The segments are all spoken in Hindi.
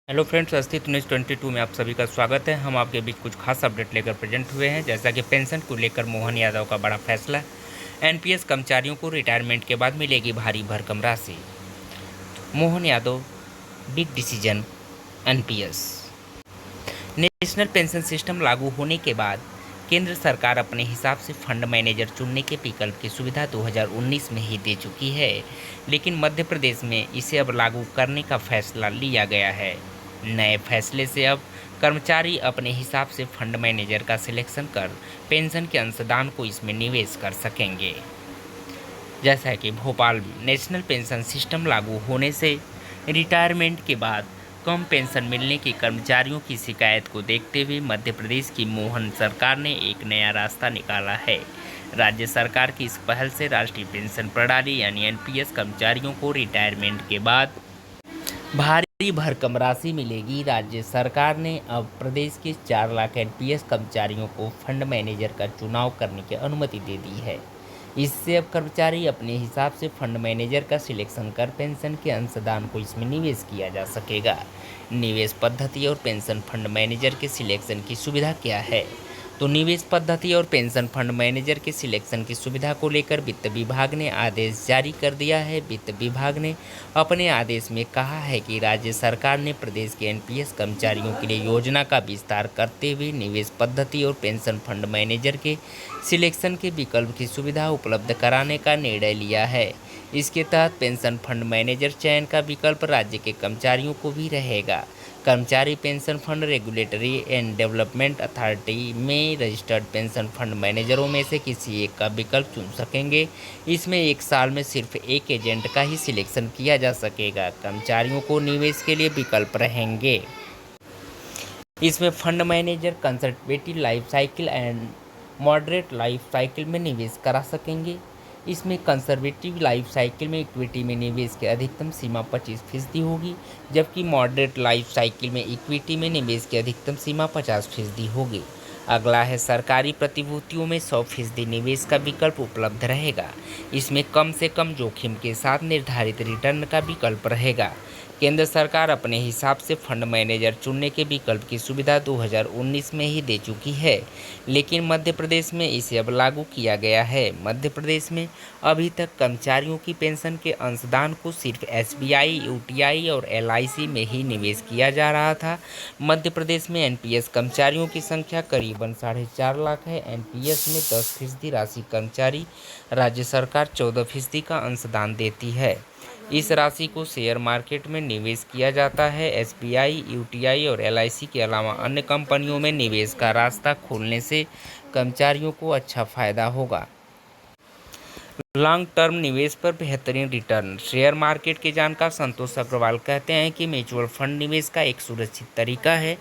हेलो फ्रेंड्स, अस्तित्व न्यूज़ 22 में आप सभी का स्वागत है। हम आपके बीच कुछ खास अपडेट लेकर प्रेजेंट हुए हैं। जैसा कि पेंशन को लेकर मोहन यादव का बड़ा फैसला, एनपीएस कर्मचारियों को रिटायरमेंट के बाद मिलेगी भारी भरकम राशि। Mohan Yadav big decision. NPS national pension system लागू होने के बाद केंद्र सरकार अपने हिसाब से फंड मैनेजर चुनने के विकल्प की सुविधा 2019 में ही दे चुकी है, लेकिन मध्य प्रदेश में इसे अब लागू करने का फैसला लिया गया है। नए फैसले से अब कर्मचारी अपने हिसाब से फंड मैनेजर का सिलेक्शन कर पेंशन के अंशदान को इसमें निवेश कर सकेंगे। जैसा कि भोपाल में नेशनल पेंशन सिस्टम लागू होने से रिटायरमेंट के बाद कम पेंशन मिलने की कर्मचारियों की शिकायत को देखते हुए मध्य प्रदेश की मोहन सरकार ने एक नया रास्ता निकाला है। राज्य सरकार की इस पहल से राष्ट्रीय पेंशन प्रणाली यानी एनपीएस कर्मचारियों को रिटायरमेंट के बाद भारी भरकम राशि मिलेगी। राज्य सरकार ने अब प्रदेश के 4 लाख एनपीएस कर्मचारियों को फंड मैनेजर का चुनाव करने की अनुमति दे दी है। इससे अब कर्मचारी अपने हिसाब से फंड मैनेजर का सिलेक्शन कर पेंशन के अंशदान को इसमें निवेश किया जा सकेगा। निवेश पद्धति और पेंशन फंड मैनेजर के सिलेक्शन की सुविधा क्या है? तो निवेश पद्धति और पेंशन फंड मैनेजर के सिलेक्शन की सुविधा को लेकर वित्त विभाग ने आदेश जारी कर दिया है। वित्त विभाग ने अपने आदेश में कहा है कि राज्य सरकार ने प्रदेश के एनपीएस कर्मचारियों के लिए योजना का विस्तार करते हुए निवेश पद्धति और पेंशन फंड मैनेजर के सिलेक्शन के विकल्प की सुविधा उपलब्ध कराने का निर्णय लिया है। इसके तहत पेंशन फंड मैनेजर चयन का विकल्प राज्य के कर्मचारियों को भी रहेगा। कर्मचारी pension fund regulatory and development authority में रजिस्टर्ड पेंशन फंड मैनेजरों में से किसी एक का विकल्प चुन सकेंगे। इसमें एक साल में सिर्फ एक एजेंट का ही सिलेक्शन किया जा सकेगा। कर्मचारियों को निवेश के लिए विकल्प रहेंगे। इसमें fund manager conservative life cycle and moderate life cycle में निवेश करा सकेंगे। इसमें कंजर्वेटिव लाइफ साइकिल में इक्विटी में निवेश की अधिकतम सीमा 25% होगी, जबकि मॉडरेट लाइफ साइकिल में इक्विटी में निवेश की अधिकतम सीमा 50% होगी। अगला है सरकारी प्रतिभूतियों में 100% निवेश का विकल्प उपलब्ध रहेगा। इसमें कम से कम जोखिम के साथ निर्धारित रिटर्न का विकल्प रहेगा। केंद्र सरकार अपने हिसाब से फंड मैनेजर चुनने के विकल्प की सुविधा 2019 में ही दे चुकी है, लेकिन मध्य प्रदेश में इसे अब लागू किया गया है। मध्य प्रदेश में अभी तक कर्मचारियों की पेंशन के अंशदान को सिर्फ एसबीआई, यूटीआई और एलआईसी में ही निवेश किया जा रहा था। मध्य प्रदेश में एनपीएस कर्मचारियों की संख्या करीबन 4.5 लाख है। एनपीएस में 10% राशि कर्मचारी, राज्य सरकार 14% का अंशदान देती है। इस राशि को शेयर मार्केट में निवेश किया जाता है। एसबीआई, यूटीआई और एलआईसी के अलावा अन्य कंपनियों में निवेश का रास्ता खोलने से कर्मचारियों को अच्छा फायदा होगा। लॉन्ग टर्म निवेश पर बेहतरीन रिटर्न। शेयर मार्केट के जानकार संतोष अग्रवाल कहते हैं कि म्यूचुअल फंड निवेश का एक सुरक्षित तरीका है।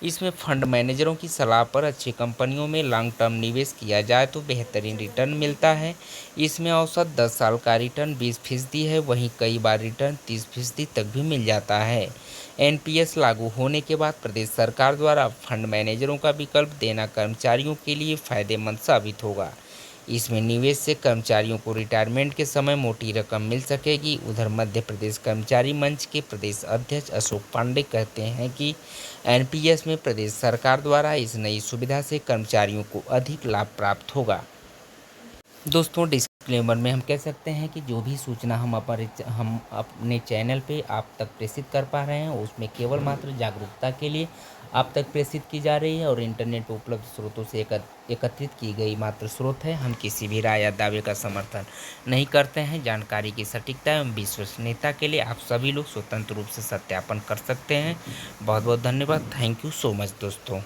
इसमें फंड मैनेजरों की सलाह पर अच्छी कंपनियों में लॉन्ग टर्म निवेश किया जाए तो बेहतरीन रिटर्न मिलता है। इसमें औसत 10 साल का रिटर्न 20% है, वहीं कई बार रिटर्न 30% तक भी मिल जाता है। एनपीएस लागू होने के बाद प्रदेश सरकार द्वारा फंड मैनेजरों का विकल्प देना कर्मचारियों के लिए फायदेमंद साबित होगा। इसमें निवेश से कर्मचारियों को रिटायरमेंट के समय मोटी रकम मिल सकेगी। उधर मध्य प्रदेश कर्मचारी मंच के प्रदेश अध्यक्ष अशोक पांडे कहते हैं कि एनपीएस में प्रदेश सरकार द्वारा इस नई सुविधा से कर्मचारियों को अधिक लाभ प्राप्त होगा। दोस्तों, डिस्क्लेमर में हम कह सकते हैं कि जो भी सूचना हम अपने चैनल पे आप तक प्रेषित कर पा रहे हैं उसमें केवल मात्र जागरूकता के लिए आप तक प्रेषित की जा रही है और इंटरनेट पर उपलब्ध स्रोतों से एकत्रित की गई मात्र स्रोत है। हम किसी भी राय या दावे का समर्थन नहीं करते हैं। जानकारी की सटीकता एवं विश्वसनीयता के लिए आप सभी लोग स्वतंत्र रूप से सत्यापन कर सकते हैं। बहुत बहुत धन्यवाद। थैंक यू सो मच दोस्तों।